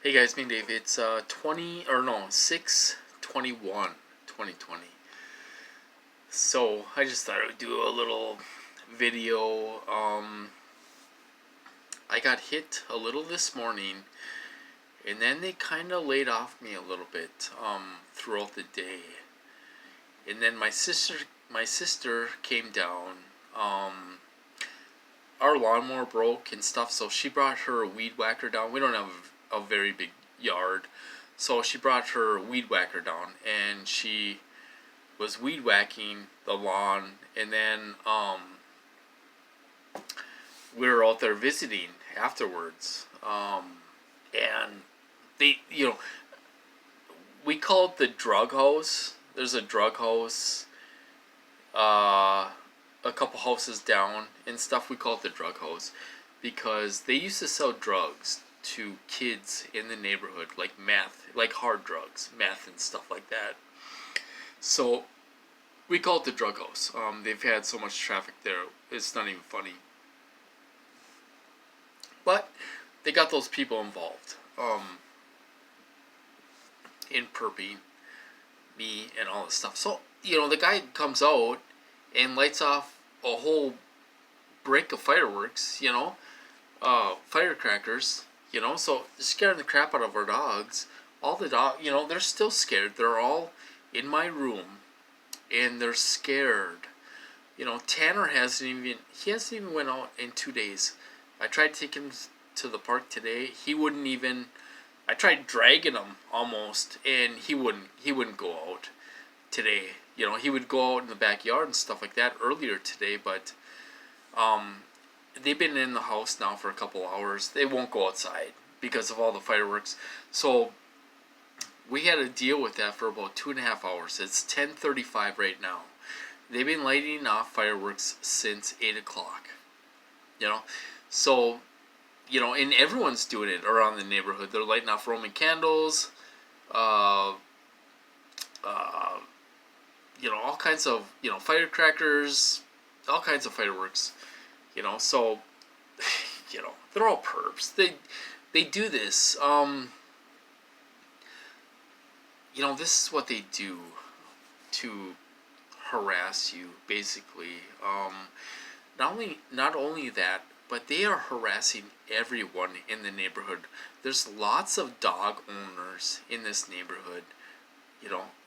Hey guys, me Dave. It's 6/21/2020. So I just thought I would do a little video. I got hit a little this morning, and then they kind of laid off me a little bit throughout the day. And then my sister came down. Our lawnmower broke and stuff, so she brought her weed whacker down. We don't have a very big yard, so she brought her weed whacker down, and she was weed whacking the lawn. And then we were out there visiting afterwards, and they, we call it the drug house. There's a drug house a couple houses down and stuff. We call it the drug house because they used to sell drugs to kids in the neighborhood, like meth, like hard drugs, meth and stuff like that. So we call it the drug house. They've had so much traffic there, it's not even funny. But they got those people involved in perping me and all this stuff. So the guy comes out and lights off a whole brick of fireworks. Firecrackers. So scaring the crap out of our dogs. All the they're still scared. They're all in my room, and they're scared. Tanner hasn't even went out in 2 days. I tried to take him to the park today. He wouldn't even. I tried dragging him almost, and he wouldn't go out today. He would go out in the backyard and stuff like that earlier today, but they've been in the house now for a couple hours. They won't go outside because of all the fireworks. So we had to deal with that for about 2.5 hours. It's 10:35 right now. They've been lighting off fireworks since 8 o'clock. So and everyone's doing it around the neighborhood. They're lighting off Roman candles, uh, uh, all kinds of firecrackers, all kinds of fireworks. So they're all perps. They do this. This is what they do to harass you, basically. Not only that, but they are harassing everyone in the neighborhood. There's lots of dog owners in this neighborhood.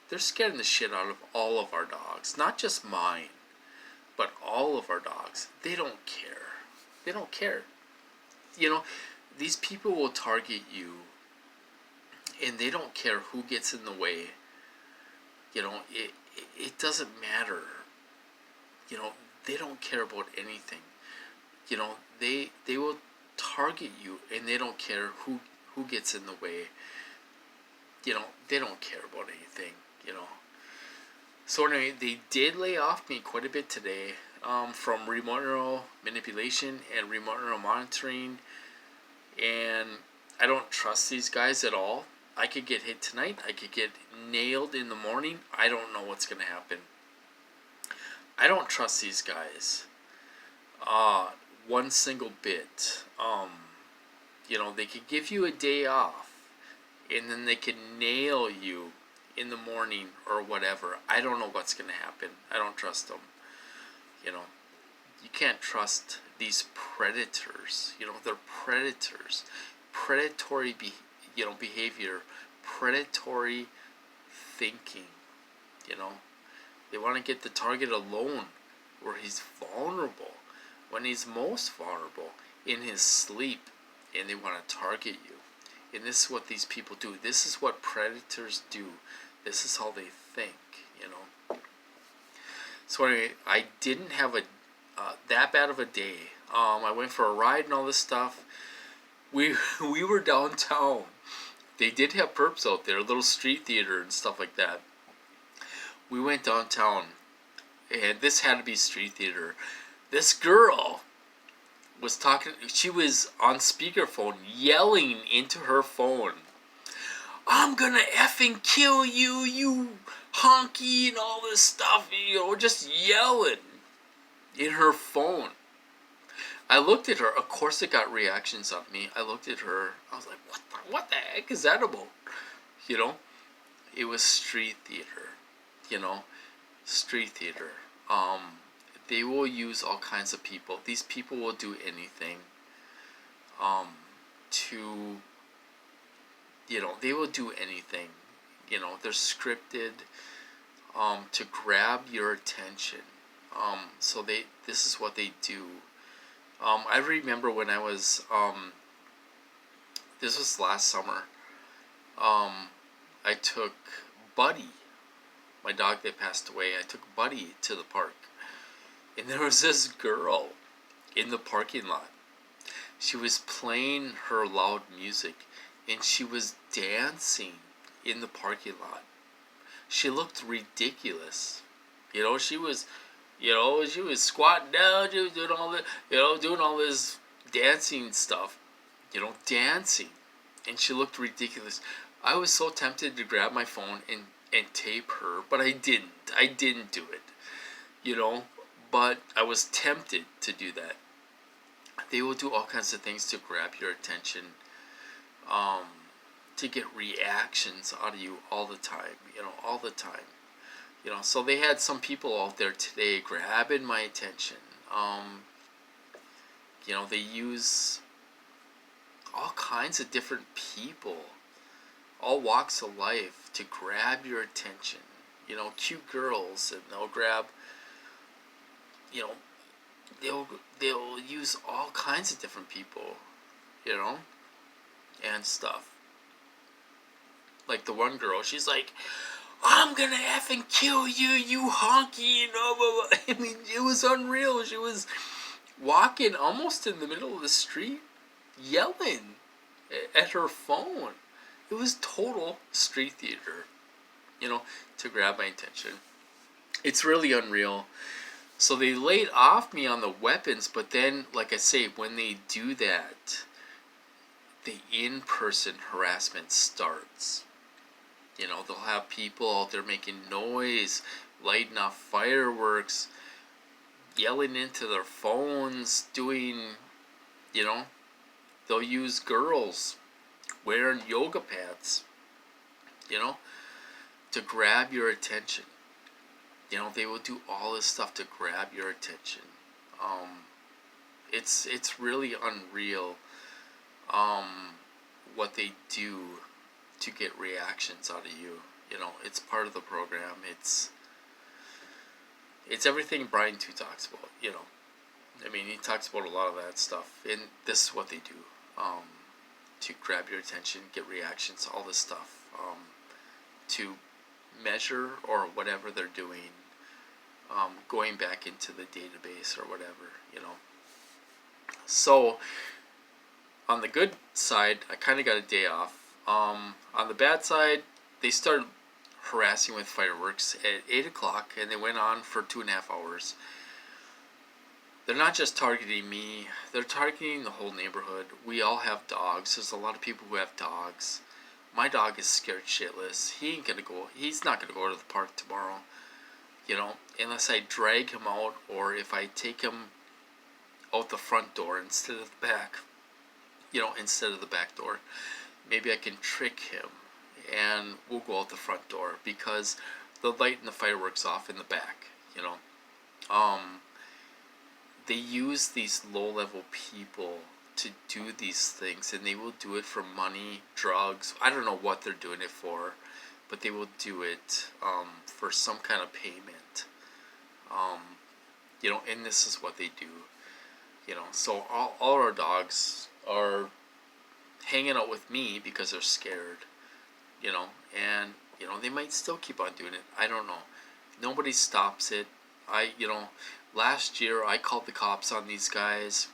They're scaring the shit out of all of our dogs, not just mine, but all of our dogs. They don't care. They don't care. These people will target you, and they don't care who gets in the way. It doesn't matter. They don't care about anything. They will target you, and they don't care who gets in the way. They don't care about anything. So anyway, they did lay off me quite a bit today, from remote neural manipulation and remote neural monitoring, and I don't trust these guys at all. I could get hit tonight. I could get nailed in the morning. I don't know what's going to happen. I don't trust these guys one single bit. They could give you a day off, and then they could nail you in the morning or whatever. I don't know what's going to happen. I don't trust them. You can't trust these predators. They're predators. Predatory behavior, predatory thinking. They want to get the target alone where he's vulnerable, when he's most vulnerable, in his sleep, and they want to target you. And this is what these people do. This is what predators do. This is how they think. So anyway, I didn't have that bad of a day. I went for a ride and all this stuff. We were downtown. They did have perps out there, a little street theater and stuff like that. We went downtown, and this had to be street theater. This girl was talking. She was on speakerphone, yelling into her phone, "I'm gonna effing kill you, you honky," and all this stuff. Just yelling in her phone. I looked at her. Of course, it got reactions on me. I looked at her. I was like, what the heck is that about? You know, it was street theater. You know, street theater. They will use all kinds of people. These people will do anything. To, they will do anything. They're scripted. To grab your attention. So this is what they do. I remember when I was, this was last summer. I took Buddy, my dog that passed away. I took Buddy to the park, and there was this girl in the parking lot. She was playing her loud music, and she was dancing in the parking lot. She looked ridiculous. She was, she was squatting down. She was doing all this, doing all this dancing stuff. Dancing, and she looked ridiculous. I was so tempted to grab my phone and tape her, but I didn't. I didn't do it. But I was tempted to do that. They will do all kinds of things to grab your attention, to get reactions out of you all the time, all the time. So they had some people out there today grabbing my attention. They use all kinds of different people, all walks of life, to grab your attention. Cute girls, and they'll grab, they'll use all kinds of different people, and stuff. Like the one girl, she's like, "I'm gonna effing kill you, you honky," blah, blah. I mean, it was unreal. She was walking almost in the middle of the street, yelling at her phone. It was total street theater, to grab my attention. It's really unreal. So they laid off me on the weapons, but then, like I say, when they do that, the in-person harassment starts. They'll have people out there making noise, lighting off fireworks, yelling into their phones, doing, they'll use girls wearing yoga pants, to grab your attention. They will do all this stuff to grab your attention. It's really unreal, what they do to get reactions out of you. It's part of the program. It's everything Brian too talks about. I mean, he talks about a lot of that stuff, and this is what they do, to grab your attention, get reactions, all this stuff, to measure or whatever they're doing, going back into the database or whatever. So on the good side, I kind of got a day off. On the bad side, they started harassing with fireworks at 8 o'clock, and they went on for 2.5 hours. They're not just targeting me, they're targeting the whole neighborhood. We all have dogs. There's a lot of people who have dogs. My dog is scared shitless. He's not gonna go to the park tomorrow, unless I drag him out, or if I take him out the front door instead of the back, instead of the back door. Maybe I can trick him, and we'll go out the front door, because they're lighting the fireworks off in the back. They use these low-level people to do these things, and they will do it for money, drugs. I don't know what they're doing it for, but they will do it for some kind of payment. And this is what they do. So all our dogs are hanging out with me because they're scared. And they might still keep on doing it. I don't know. Nobody stops it. Last year I called the cops on these guys,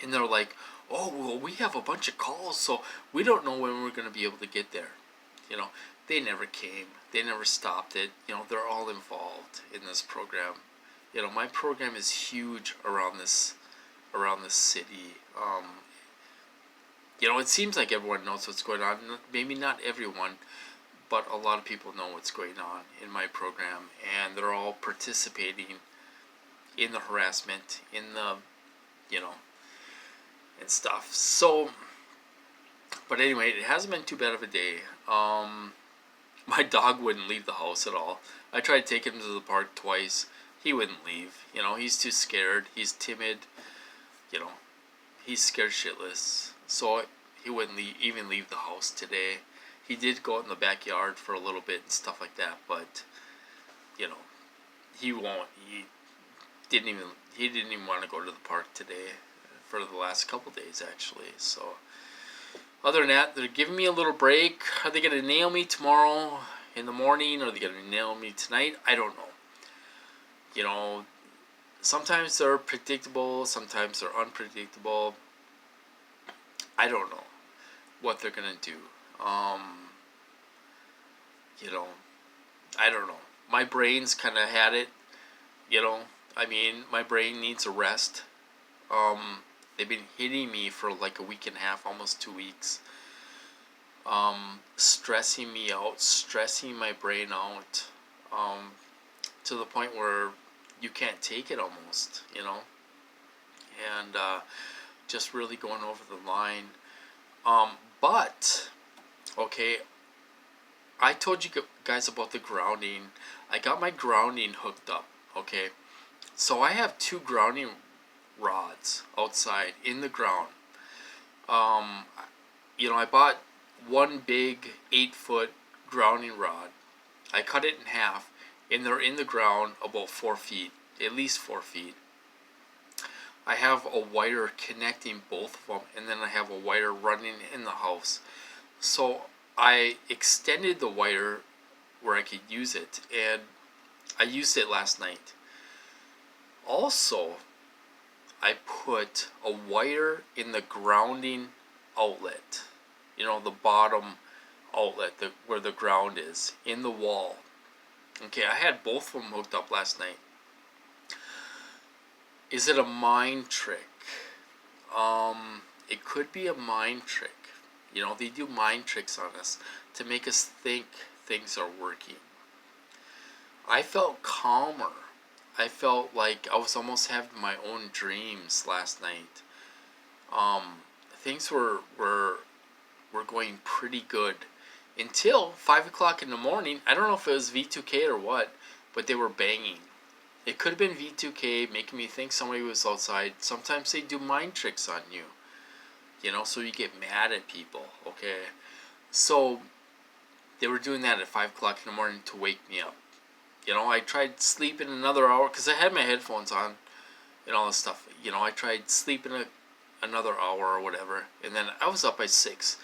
and they're like, "Oh, well, we have a bunch of calls, so we don't know when we're going to be able to get there." They never came. They never stopped it. They're all involved in this program. My program is huge around this city. It seems like everyone knows what's going on. Maybe not everyone, but a lot of people know what's going on in my program, and they're all participating in the harassment, in the you know, and stuff. So, but anyway, it hasn't been too bad of a day. My dog wouldn't leave the house at all. I tried to take him to the park twice. He wouldn't leave. You know, he's too scared. He's timid. You know, he's scared shitless. So he wouldn't even leave the house today. He did go out in the backyard for a little bit and stuff like that, but you know, he won't. He didn't even want to go to the park today for the last couple days actually. So other than that, they're giving me a little break. Are they going to nail me tomorrow in the morning? Or are they going to nail me tonight? I don't know. You know, sometimes they're predictable, sometimes they're unpredictable. I don't know what they're going to do. You know, I don't know. My brain's kind of had it. You know, I mean, my brain needs a rest. They've been hitting me for like a week and a half, almost 2 weeks. Stressing me out, stressing my brain out, to the point where you can't take it almost, you know, and just really going over the line. But, okay, I told you guys about the grounding. I got my grounding hooked up, okay? So I have 2 grounding rods outside in the ground. You know, I bought one big 8-foot grounding rod. I cut it in half, and they're in the ground about 4 feet, at least 4 feet. I have a wire connecting both of them, and then I have a wire running in the house. So I extended the wire where I could use it, and I used it last night. Also, I put a wire in the grounding outlet, you know, the bottom outlet, where the ground is, in the wall. Okay, I had both of them hooked up last night. Is it a mind trick? It could be a mind trick. You know, they do mind tricks on us to make us think things are working. I felt calmer. I felt like I was almost having my own dreams last night. Things were going pretty good until 5 o'clock in the morning. I don't know if it was V2K or what, but they were banging. It could have been V2K making me think somebody was outside. Sometimes they do mind tricks on you, you know, so you get mad at people, okay? So they were doing that at 5 o'clock in the morning to wake me up. You know, I tried sleeping another hour because I had my headphones on and all this stuff. You know, I tried sleeping another hour or whatever, and then I was up by 6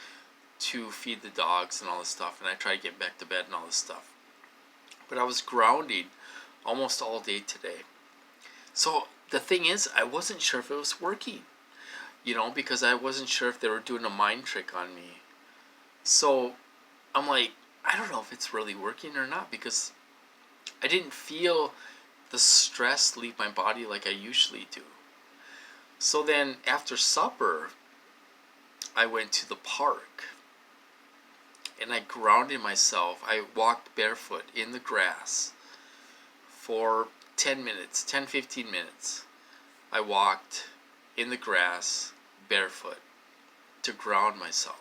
to feed the dogs and all this stuff, and I tried to get back to bed and all this stuff. But I was grounding almost all day today. So the thing is, I wasn't sure if it was working, you know, because I wasn't sure if they were doing a mind trick on me. So I'm like, I don't know if it's really working or not, because I didn't feel the stress leave my body like I usually do. So then after supper, I went to the park and I grounded myself. I walked barefoot in the grass for 10 minutes, 10-15 minutes. I walked in the grass barefoot to ground myself.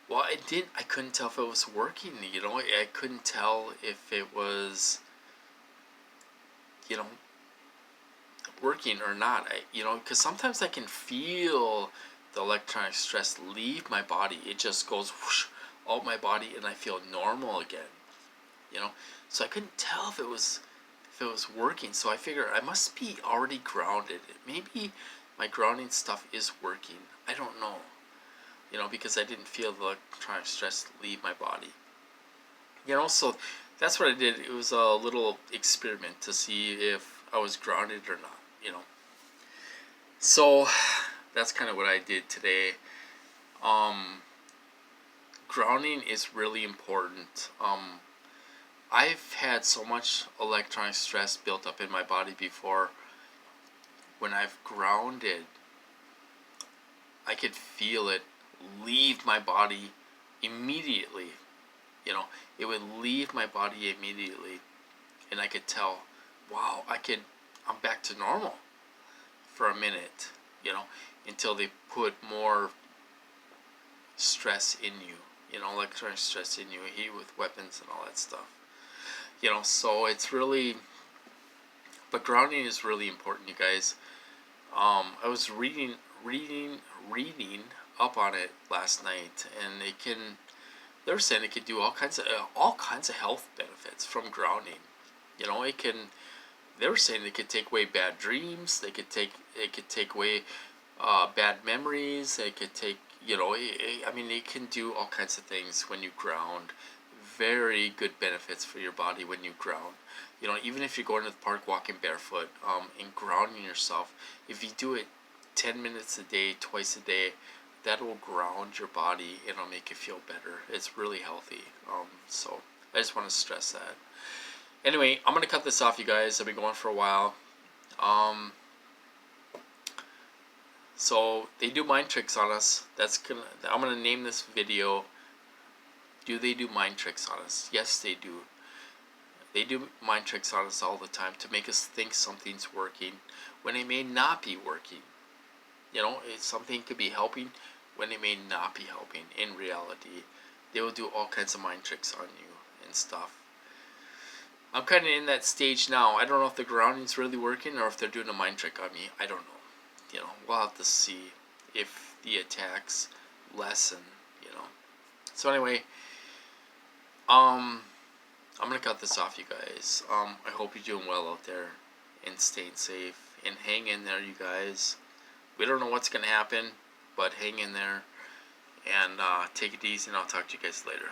Well, I couldn't tell if it was working, you know. I couldn't tell if it was, you know, working or not. You know, because sometimes I can feel the electronic stress leave my body. It just goes whoosh out my body, and I feel normal again. You know, so I couldn't tell if it was working. So I figured I must be already grounded. Maybe my grounding stuff is working. I don't know. You know, because I didn't feel the electronic stress leave my body. You know, so that's what I did. It was a little experiment to see if I was grounded or not, you know. So that's kind of what I did today. Grounding is really important. I've had so much electronic stress built up in my body before. When I've grounded, I could feel it leave my body immediately. You know, it would leave my body immediately, and I could tell, wow, I'm back to normal. for a minute, you know, until they put more stress in you, you know, electronic stress in you, hit you with weapons and all that stuff. You know, so it's really, but grounding is really important, you guys. I was reading up on it last night, and they're saying it could do all kinds of health benefits from grounding. You know, they were saying it could take away bad dreams. It could take away bad memories. It could take, you know, I mean, it can do all kinds of things when you ground. Very good benefits for your body when you ground. You know, even if you're going to the park walking barefoot, and grounding yourself, if you do it 10 minutes a day, twice a day, that will ground your body. It'll make you feel better. It's really healthy. So I just want to stress that. Anyway, I'm gonna cut this off, you guys. I've been going for a while. So they do mind tricks on us. I'm gonna name this video, do they do mind tricks on us? Yes, they do. They do mind tricks on us all the time to make us think something's working when it may not be working. You know, something could be helping when it may not be helping in reality. They will do all kinds of mind tricks on you and stuff. I'm kind of in that stage now. I don't know if the grounding's really working or if they're doing a mind trick on me. I don't know. You know, we'll have to see if the attacks lessen, you know. So anyway, I'm gonna cut this off, you guys. I hope you're doing well out there and staying safe, and hang in there, you guys. We don't know what's gonna happen, but hang in there, and take it easy, and I'll talk to you guys later.